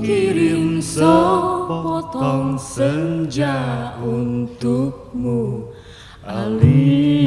kirim sepotong senja untukmu, Alina.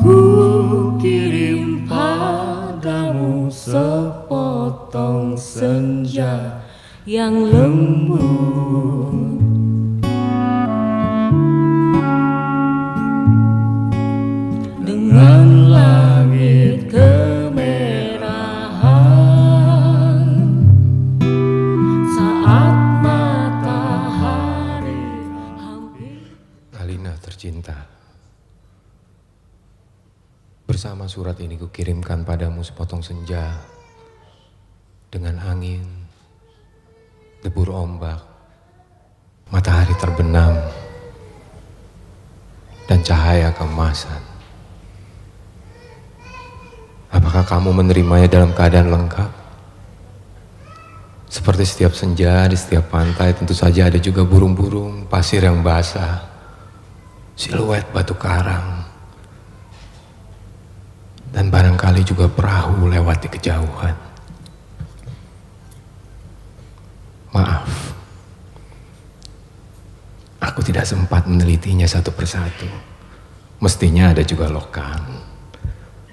Ku kirim padamu sepotong senja yang lembut, dengan langit kemerahan saat matahari hampir. Alina tercinta, bersama surat ini kukirimkan padamu sepotong senja dengan angin, debur ombak, matahari terbenam, dan cahaya keemasan. Apakah kamu menerimanya dalam keadaan lengkap? Seperti setiap senja di setiap pantai, tentu saja ada juga burung-burung, pasir yang basah, siluet batu karang, dan barangkali juga perahu lewat di kejauhan. Maaf, aku tidak sempat menelitinya satu persatu. Mestinya ada juga lokan,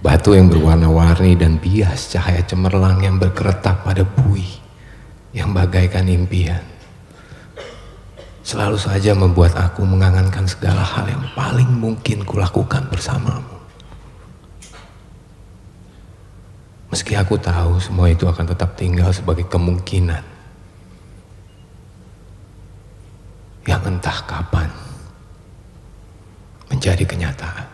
batu yang berwarna-warni dan bias cahaya cemerlang yang berkeretap pada buih yang bagaikan impian. Selalu saja membuat aku mengangankan segala hal yang paling mungkin kulakukan bersamamu. Meski aku tahu semua itu akan tetap tinggal sebagai kemungkinan yang entah kapan menjadi kenyataan.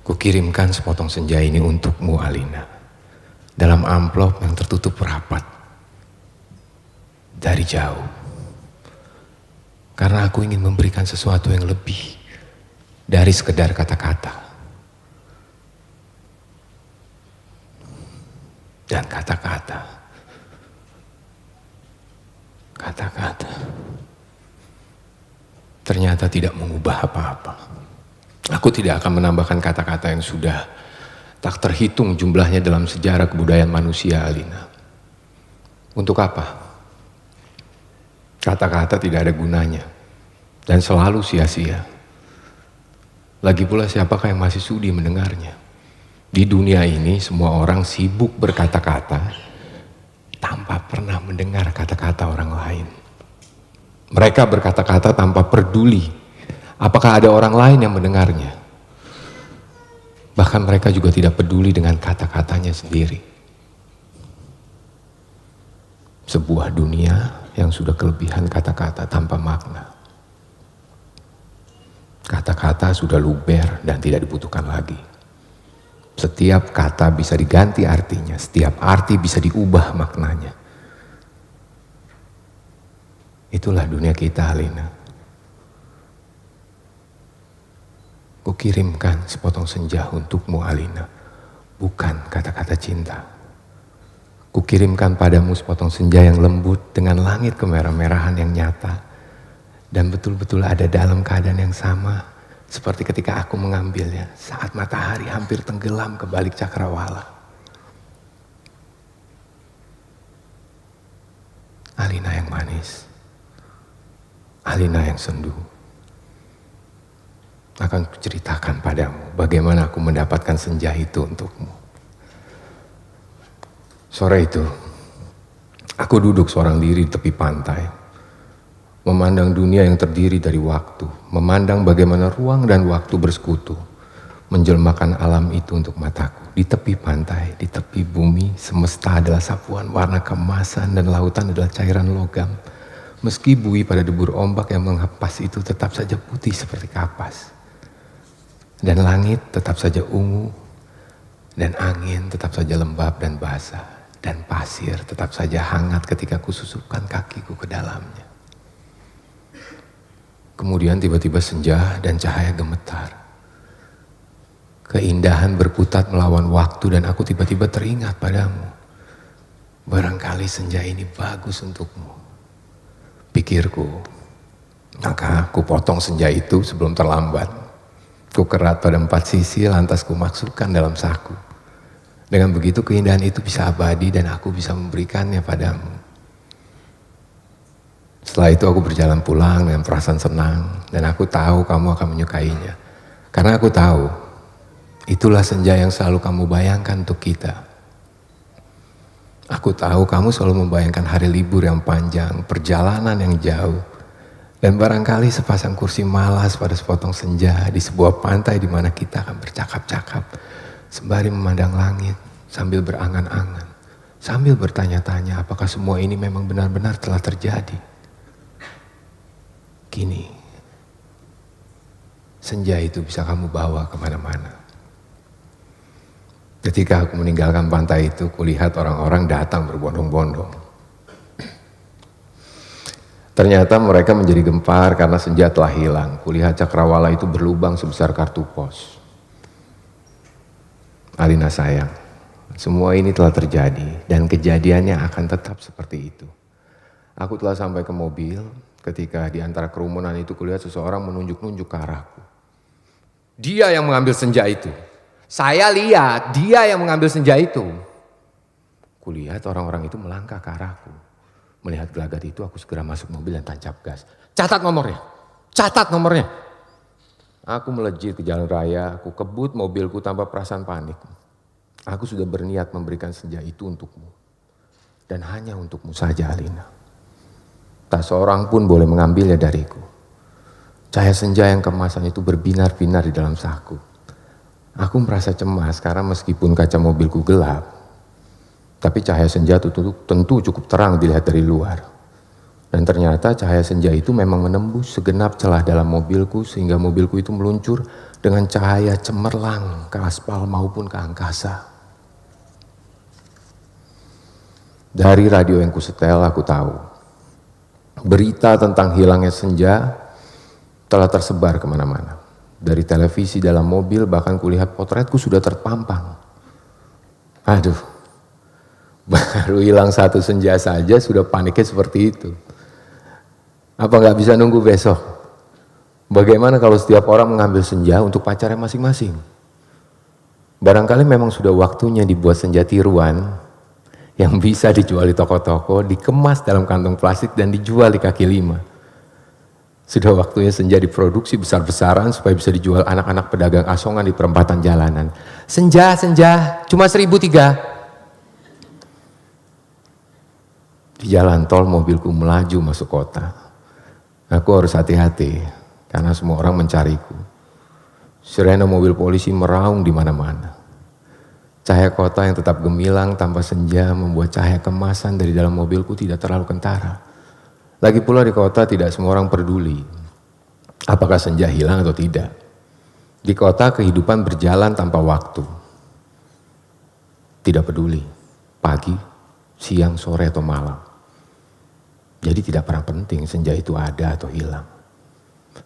Kukirimkan sepotong senja ini untukmu, Alina, dalam amplop yang tertutup rapat dari jauh. Karena aku ingin memberikan sesuatu yang lebih dari sekedar kata-kata. Dan kata-kata ternyata tidak mengubah apa-apa. Aku tidak akan menambahkan kata-kata yang sudah tak terhitung jumlahnya dalam sejarah kebudayaan manusia, Alina. Untuk apa? Kata-kata tidak ada gunanya dan selalu sia-sia. Lagi pula siapakah yang masih sudi mendengarnya? Di dunia ini semua orang sibuk berkata-kata tanpa pernah mendengar kata-kata orang lain. Mereka berkata-kata tanpa peduli apakah ada orang lain yang mendengarnya. Bahkan mereka juga tidak peduli dengan kata-katanya sendiri. Sebuah dunia yang sudah kelebihan kata-kata tanpa makna. Kata-kata sudah luber dan tidak dibutuhkan lagi. Setiap kata bisa diganti artinya, setiap arti bisa diubah maknanya. Itulah dunia kita, Alina. Kukirimkan sepotong senja untukmu, Alina, bukan kata-kata cinta. Kukirimkan padamu sepotong senja yang lembut dengan langit kemerah-merahan yang nyata dan betul-betul ada dalam keadaan yang sama seperti ketika aku mengambilnya saat matahari hampir tenggelam ke balik cakrawala. Alina yang manis, Alina yang sendu. Akan kuceritakan padamu bagaimana aku mendapatkan senja itu untukmu. Sore itu, aku duduk seorang diri di tepi pantai, memandang dunia yang terdiri dari waktu, memandang bagaimana ruang dan waktu bersekutu, menjelmakan alam itu untuk mataku. Di tepi pantai, di tepi bumi, semesta adalah sapuan warna keemasan dan lautan adalah cairan logam. Meski buih pada debur ombak yang menghempas itu tetap saja putih seperti kapas. Dan langit tetap saja ungu, dan angin tetap saja lembab dan basah, dan pasir tetap saja hangat ketika kususupkan kakiku ke dalamnya. Kemudian tiba-tiba senja dan cahaya gemetar. Keindahan berkutat melawan waktu dan aku tiba-tiba teringat padamu. Barangkali senja ini bagus untukmu. Pikirku, Maka ku potong senja itu sebelum terlambat. Ku kerat pada 4 sisi, lantas ku masukkan dalam saku. Dengan begitu keindahan itu bisa abadi dan aku bisa memberikannya padamu. Setelah itu aku berjalan pulang dengan perasaan senang dan aku tahu kamu akan menyukainya. Karena aku tahu itulah senja yang selalu kamu bayangkan untuk kita. Aku tahu kamu selalu membayangkan hari libur yang panjang, perjalanan yang jauh, dan barangkali sepasang kursi malas pada sepotong senja di sebuah pantai di mana kita akan bercakap-cakap sembari memandang langit sambil berangan-angan, sambil bertanya-tanya apakah semua ini memang benar-benar telah terjadi. Kini, senja itu bisa kamu bawa kemana-mana. Ketika aku meninggalkan pantai itu, kulihat orang-orang datang berbondong-bondong. Ternyata mereka menjadi gempar karena senja telah hilang. Kulihat cakrawala itu berlubang sebesar kartu pos. Alina sayang, semua ini telah terjadi dan kejadiannya akan tetap seperti itu. Aku telah sampai ke mobil. Ketika di antara kerumunan itu kulihat seseorang menunjuk-nunjuk ke arahku. Dia yang mengambil senja itu. Saya lihat dia yang mengambil senja itu. Kulihat orang-orang itu melangkah ke arahku. Melihat gelagat itu aku segera masuk mobil dan tancap gas. Catat nomornya, catat nomornya. Aku melejit ke jalan raya, aku kebut mobilku tanpa perasaan panik. Aku sudah berniat memberikan senja itu untukmu. Dan hanya untukmu saja Alina. Tak seorang pun boleh mengambilnya dariku. Cahaya senja yang kemasan itu berbinar-binar di dalam saku. Aku merasa cemas karena meskipun kaca mobilku gelap, tapi cahaya senja itu tentu cukup terang dilihat dari luar. Dan ternyata cahaya senja itu memang menembus segenap celah dalam mobilku sehingga mobilku itu meluncur dengan cahaya cemerlang ke aspal maupun ke angkasa. Dari radio yang kusetel aku tahu berita tentang hilangnya senja telah tersebar kemana-mana. Dari televisi dalam mobil bahkan kulihat potretku sudah terpampang. Aduh, baru hilang satu senja saja sudah paniknya seperti itu. Apa nggak bisa nunggu besok? Bagaimana kalau setiap orang mengambil senja untuk pacarnya masing-masing? Barangkali memang sudah waktunya dibuat senja tiruan yang bisa dijual di toko-toko, dikemas dalam kantong plastik dan dijual di kaki lima. Sudah waktunya senja diproduksi besar-besaran supaya bisa dijual anak-anak pedagang asongan di perempatan jalanan. Senja, senja, cuma 1.003. Di jalan tol mobilku melaju masuk kota. Aku harus hati-hati karena semua orang mencariku. Sirene mobil polisi meraung di mana-mana. Cahaya kota yang tetap gemilang tanpa senja membuat cahaya kemasan dari dalam mobilku tidak terlalu kentara. Lagi pula di kota tidak semua orang peduli apakah senja hilang atau tidak. Di kota kehidupan berjalan tanpa waktu. Tidak peduli pagi, siang, sore atau malam. Jadi tidak pernah penting senja itu ada atau hilang.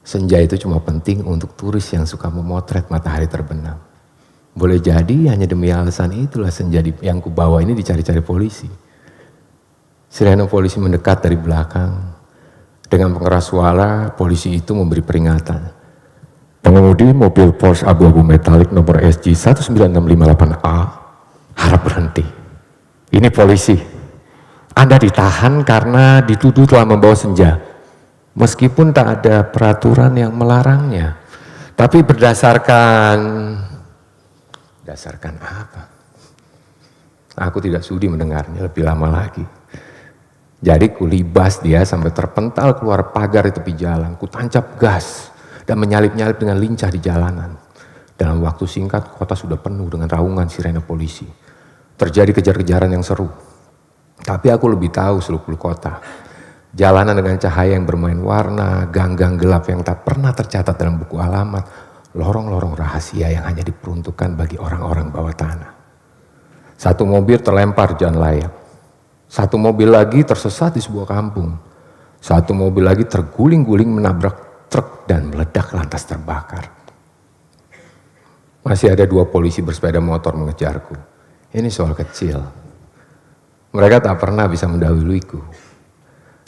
Senja itu cuma penting untuk turis yang suka memotret matahari terbenam. Boleh jadi hanya demi alasan itulah senja yang kubawa ini dicari-cari polisi. Sirene polisi mendekat dari belakang. Dengan pengeras suara, polisi itu memberi peringatan. Pengemudi mobil Porsche abu-abu metalik nomor SG 19658A harap berhenti. Ini polisi. Anda ditahan karena dituduh telah membawa senja. Meskipun tak ada peraturan yang melarangnya. Tapi berdasarkan apa? Aku tidak sudi mendengarnya lebih lama lagi. Jadi kulibas dia sampai terpental keluar pagar di tepi jalan. Kutancap gas dan menyalip-nyalip dengan lincah di jalanan. Dalam waktu singkat kota sudah penuh dengan raungan sirene polisi. Terjadi kejar-kejaran yang seru. Tapi aku lebih tahu seluk-beluk kota. Jalanan dengan cahaya yang bermain warna, gang-gang gelap yang tak pernah tercatat dalam buku alamat. Lorong-lorong rahasia yang hanya diperuntukkan bagi orang-orang bawah tanah. Satu mobil terlempar jalan layang. Satu mobil lagi tersesat di sebuah kampung. Satu mobil lagi terguling-guling menabrak truk dan meledak lantas terbakar. Masih ada 2 polisi bersepeda motor mengejarku. Ini soal kecil. Mereka tak pernah bisa mendahuluiku.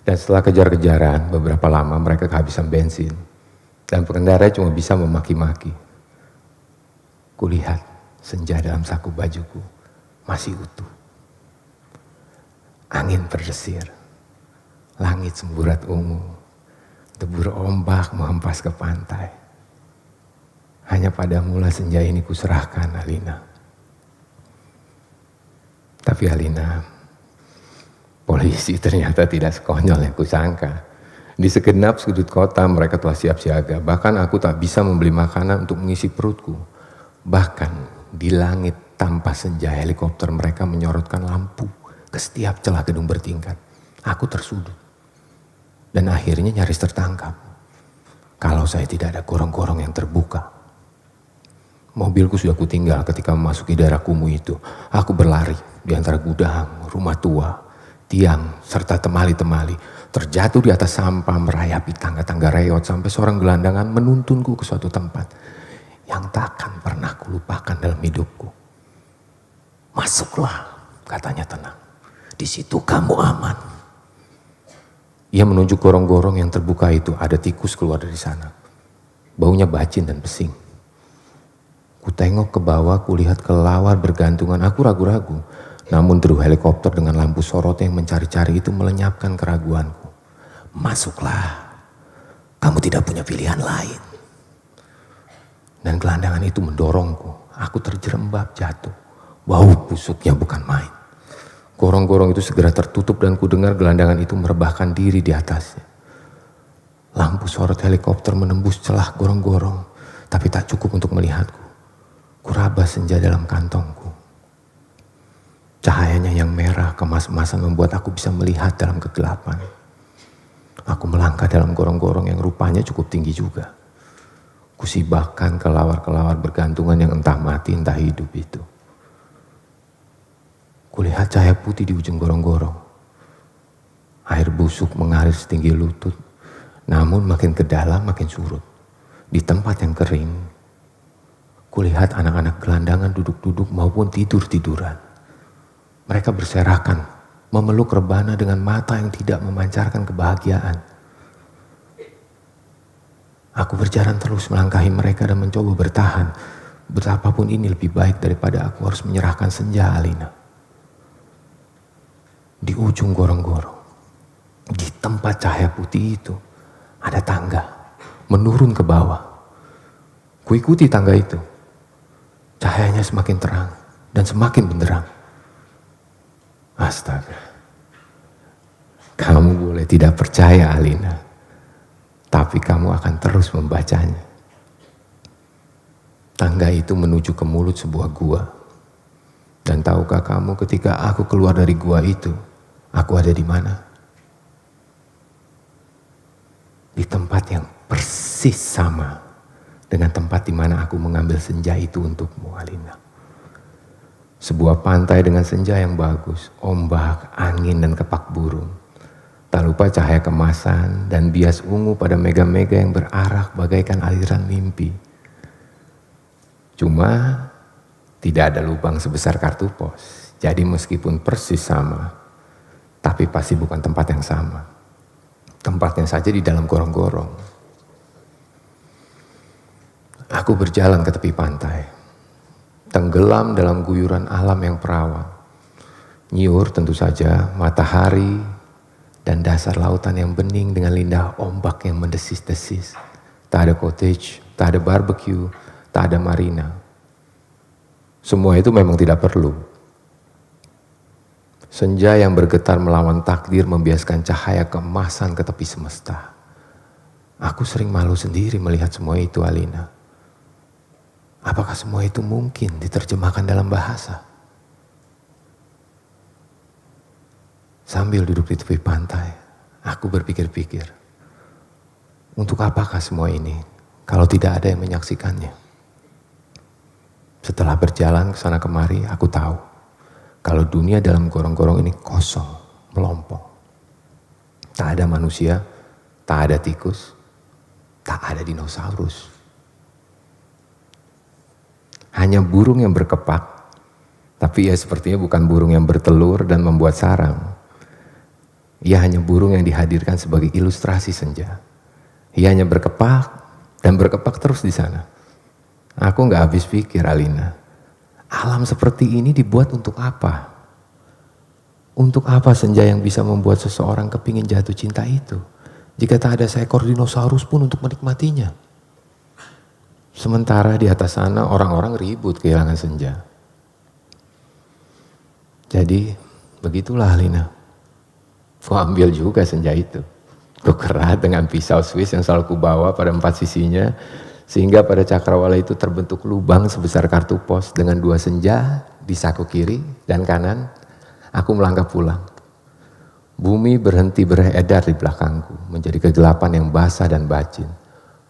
Dan setelah kejar-kejaran, beberapa lama mereka kehabisan bensin. Dan pengendara cuma bisa memaki-maki. Kulihat senja dalam saku bajuku masih utuh. Angin berdesir, langit semburat ungu, debur ombak menghempas ke pantai. Hanya padamulah senja ini kuserahkan, Alina. Tapi Alina, polisi ternyata tidak sekonyol yang kusangka. Di segenap sudut kota mereka telah siap siaga. Bahkan aku tak bisa membeli makanan untuk mengisi perutku. Bahkan di langit tanpa senja helikopter mereka menyorotkan lampu ke setiap celah gedung bertingkat. Aku tersudut. Dan akhirnya nyaris tertangkap. Kalau saya tidak ada gorong-gorong yang terbuka. Mobilku sudah kutinggal ketika memasuki daerah kumuh itu. Aku berlari di antara gudang, rumah tua, tiang, serta temali-temali. Terjatuh di atas sampah, merayapi tangga-tangga reot sampai seorang gelandangan menuntunku ke suatu tempat yang takkan pernah kulupakan dalam hidupku. Masuklah, katanya tenang. Di situ kamu aman. Ia menunjuk gorong-gorong yang terbuka itu. Ada tikus keluar dari sana. Baunya bacin dan pesing. Kutengok ke bawah, kulihat kelawar bergantungan. Aku ragu-ragu. Namun deru helikopter dengan lampu sorot yang mencari-cari itu melenyapkan keraguanku. Masuklah. Kamu tidak punya pilihan lain. Dan gelandangan itu mendorongku. Aku terjerembab jatuh. Bau busuknya bukan main. Gorong-gorong itu segera tertutup dan kudengar gelandangan itu merebahkan diri di atasnya. Lampu sorot helikopter menembus celah gorong-gorong. Tapi tak cukup untuk melihatku. Kuraba senja dalam kantongku. Cahayanya yang merah kemas-emasan membuat aku bisa melihat dalam kegelapan. Aku melangkah dalam gorong-gorong yang rupanya cukup tinggi juga. Kusibakkan kelawar-kelawar bergantungan yang entah mati entah hidup itu. Kulihat cahaya putih di ujung gorong-gorong. Air busuk mengalir setinggi lutut. Namun makin ke dalam makin surut. Di tempat yang kering, kulihat anak-anak gelandangan duduk-duduk maupun tidur-tiduran. Mereka berserakan, memeluk rebana dengan mata yang tidak memancarkan kebahagiaan. Aku berjalan terus melangkahi mereka dan mencoba bertahan. Betapapun ini lebih baik daripada aku harus menyerahkan senja, Alina. Di ujung gorong-gorong, di tempat cahaya putih itu, ada tangga menurun ke bawah. Kuikuti tangga itu. Cahayanya semakin terang dan semakin benderang. Astaga. Kamu boleh tidak percaya, Alina. Tapi kamu akan terus membacanya. Tangga itu menuju ke mulut sebuah gua. Dan tahukah kamu ketika aku keluar dari gua itu, aku ada di mana? Di tempat yang persis sama dengan tempat di mana aku mengambil senja itu untukmu, Alina. Sebuah pantai dengan senja yang bagus, ombak, angin, dan kepak burung. Tak lupa cahaya kemasan dan bias ungu pada mega-mega yang berarak bagaikan aliran mimpi. Cuma tidak ada lubang sebesar kartu pos. Jadi meskipun persis sama, tapi pasti bukan tempat yang sama. Tempatnya saja di dalam gorong-gorong. Aku berjalan ke tepi pantai, tenggelam dalam guyuran alam yang perawan. Nyiur tentu saja, matahari, dan dasar lautan yang bening dengan lidah ombak yang mendesis-desis. Tak ada cottage, tak ada barbecue, tak ada marina. Semua itu memang tidak perlu. Senja yang bergetar melawan takdir membiaskan cahaya keemasan ke tepi semesta. Aku sering malu sendiri melihat semua itu, Alina. Apakah semua itu mungkin diterjemahkan dalam bahasa? Sambil duduk di tepi pantai, aku berpikir-pikir, untuk apakah semua ini kalau tidak ada yang menyaksikannya? Setelah berjalan ke sana kemari, aku tahu kalau dunia dalam gorong-gorong ini kosong, melompong. Tak ada manusia, tak ada tikus, tak ada dinosaurus. Hanya burung yang berkepak, tapi ya sepertinya bukan burung yang bertelur dan membuat sarang. Ia hanya burung yang dihadirkan sebagai ilustrasi senja. Ia hanya berkepak dan berkepak terus di sana. Aku nggak habis pikir, Alina. Alam seperti ini dibuat untuk apa? Untuk apa senja yang bisa membuat seseorang kepingin jatuh cinta itu? Jika tak ada seekor dinosaurus pun untuk menikmatinya. Sementara di atas sana orang-orang ribut kehilangan senja. Jadi begitulah Alina. Ku ambil juga senja itu. Ku kerat dengan pisau Swiss yang selalu kubawa pada 4 sisinya. Sehingga pada cakrawala itu terbentuk lubang sebesar kartu pos dengan 2 senja di saku kiri dan kanan. Aku melangkah pulang. Bumi berhenti beredar di belakangku menjadi kegelapan yang basah dan bacin.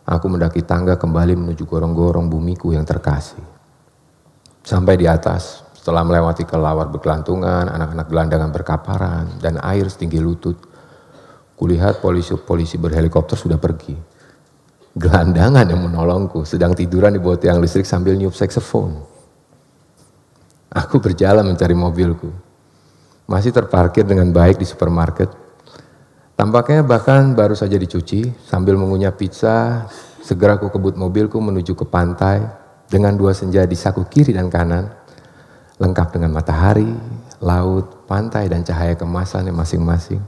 Aku mendaki tangga kembali menuju gorong-gorong bumiku yang terkasih. Sampai di atas, setelah melewati kelawar bergelantungan, anak-anak gelandangan berkaparan, dan air setinggi lutut, kulihat polisi berhelikopter sudah pergi. Gelandangan yang menolongku sedang tiduran di bawah tiang listrik sambil niup saksofon. Aku berjalan mencari mobilku. Masih terparkir dengan baik di supermarket. Tampaknya bahkan baru saja dicuci. Sambil mengunyah pizza, segera aku kebut mobilku menuju ke pantai dengan 2 senja di saku kiri dan kanan, lengkap dengan matahari, laut, pantai, dan cahaya kemasannya masing-masing.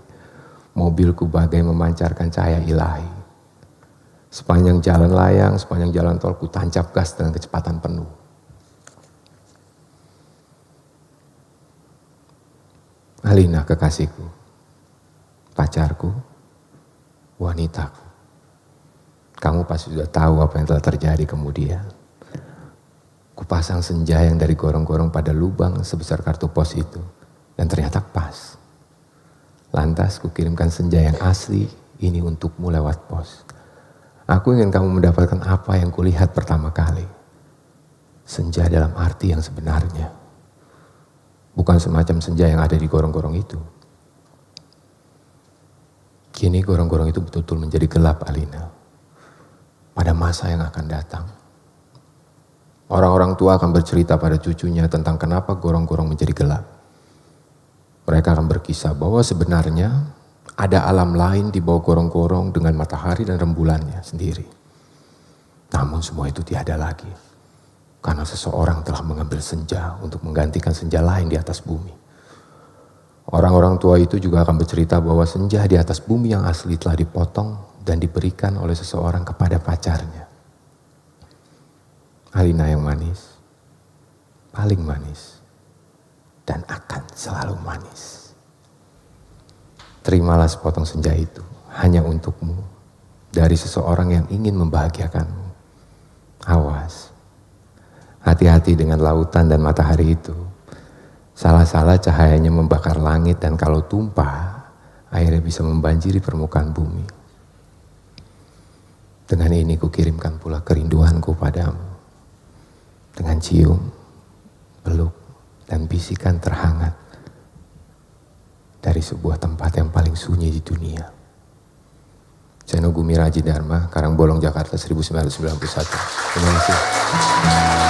Mobilku bagai memancarkan cahaya ilahi. Sepanjang jalan layang, sepanjang jalan tol, ku tancap gas dengan kecepatan penuh. Alina, kekasihku, pacarku, wanitaku. Kamu pasti sudah tahu apa yang telah terjadi kemudian. Kupasang senja yang dari gorong-gorong pada lubang sebesar kartu pos itu. Dan ternyata pas. Lantas kukirimkan senja yang asli ini untukmu lewat pos. Aku ingin kamu mendapatkan apa yang kulihat pertama kali. Senja dalam arti yang sebenarnya. Bukan semacam senja yang ada di gorong-gorong itu. Kini gorong-gorong itu betul-betul menjadi gelap, Alina. Pada masa yang akan datang. Orang-orang tua akan bercerita pada cucunya tentang kenapa gorong-gorong menjadi gelap. Mereka akan berkisah bahwa sebenarnya ada alam lain di bawah gorong-gorong dengan matahari dan rembulannya sendiri. Namun semua itu tiada lagi. Karena seseorang telah mengambil senja untuk menggantikan senja lain di atas bumi. Orang-orang tua itu juga akan bercerita bahwa senja di atas bumi yang asli telah dipotong dan diberikan oleh seseorang kepada pacarnya. Alina yang manis, paling manis, dan akan selalu manis. Terimalah sepotong senja itu hanya untukmu dari seseorang yang ingin membahagiakanmu. Awas. Hati-hati dengan lautan dan matahari itu. Salah-salah cahayanya membakar langit dan kalau tumpah, airnya bisa membanjiri permukaan bumi. Dengan ini kukirimkan pula kerinduanku padamu. Dengan cium, peluk, dan bisikan terhangat dari sebuah tempat yang paling sunyi di dunia. Seno Gumiraji Dharma, Karangbolong, Jakarta 1991. Terima kasih.